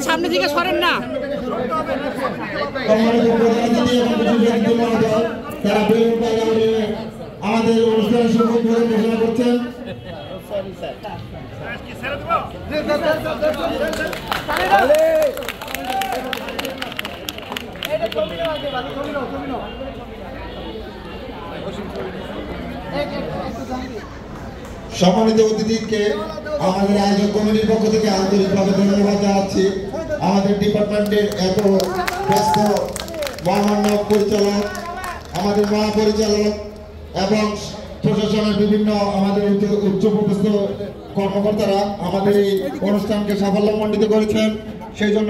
সামনে দিকে সরেন না। আমাদের অনুষ্ঠানের সফল ঘোষণা করছেন। সম্মানিত অতিথিকে আমাদের আয়োজক কমিটির পক্ষ থেকে আন্তরিকভাবে ধন্যবাদ জানাচ্ছি। আমাদের ডিপার্টমেন্টের এত ব্যস্ত মহামান্য পরিচালক, আমাদের মহাপরিচালক এবং প্রশাসনের বিভিন্ন আমাদের উচ্চপদস্থ কর্মকর্তারা আমাদের এই অনুষ্ঠানকে সাফল্যমণ্ডিত করেছেন। সেই জন্য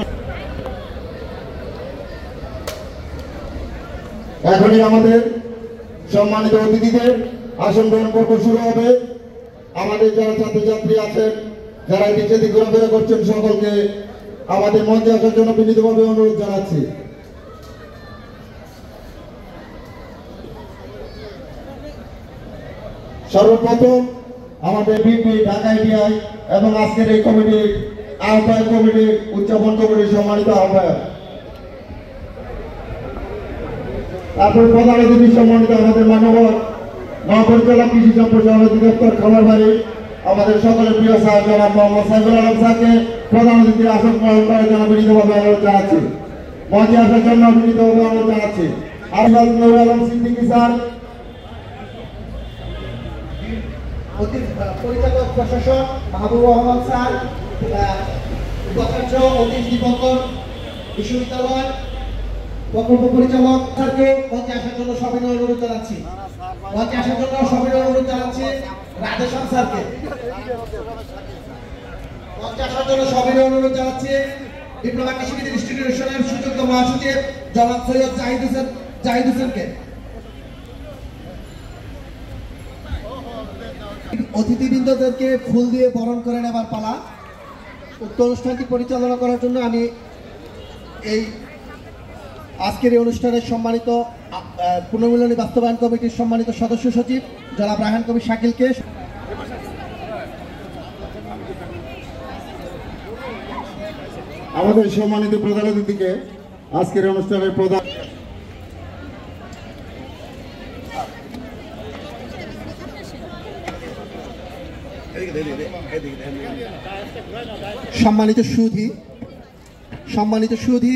এখনই আমাদের সম্মানিত অতিথিদের আসন গ্রহণ পর্ব শুরু হবে। আমাদের যারা ছাত্রছাত্রী আছেন, যারা নিচে দিকে ঘোরাফেরা করছেন, সকলকে আমাদের মঞ্চে আসার জন্য বিনীতভাবে অনুরোধ জানাচ্ছি। সর্বপ্রথম আমাদের বিপি ঢাকা ITI এবং আজকের এই কমিটির আহ্বায়ক কমিটির উদযাপন কমিটির সম্মানিত আহ্বায়ক, তারপর প্রধান অতিথি সম্মানিত আমাদের মানবত মহাপরিচালক কৃষি সম্প্রসারণ অধিদপ্তর খামারবাড়ি আমাদের সকলের প্রিয় স্যার জনাব মোহাম্মদ সাইফুল আলম স্যারকে প্রধান অতিথির আসন গ্রহণ করার জন্য বিনীতভাবে অনুরোধ জানাচ্ছি। মঞ্চে আসার জন্য বিনীতভাবে অনুরোধ জানাচ্ছি। আফজাল নুরুল আলম সিদ্দিকী স্যার, পরিচালক প্রশাসক মাহবুব রহমান স্যার, উপাচার্য অতীশ দীপঙ্কর বিশ্ববিদ্যালয় প্রকল্প পরিচালক স্যারকে মঞ্চে আসার জন্য সবিনয় অনুরোধ জানাচ্ছি। মঞ্চে আসার জন্য সবিনয় অনুরোধ জানাচ্ছি রাজেশন স্যারকে। মঞ্চে আসার জন্য সবিনয় অনুরোধ জানাচ্ছি ডিপ্লোমা কৃষিবিদ ইনস্টিটিউশনের সুযোগ্য মহাসচিব জনাব সৈয়দ জাহিদ হোসেনকে। অতিথিবৃন্দদেরকে ফুল দিয়ে বরণ করে নেবার পালা। উক্ত অনুষ্ঠানটি পরিচালনা করার জন্য আমি এই আজকের এই অনুষ্ঠানের সম্মানিত পুনর্মিলনী বাস্তবায়ন কমিটির সম্মানিত সদস্য সচিব জনাব রায়হান কবির শাকিলকে, আমাদের সম্মানিত প্রধান অতিথিকে আজকের অনুষ্ঠানের প্রধান সম্মানিত সুধী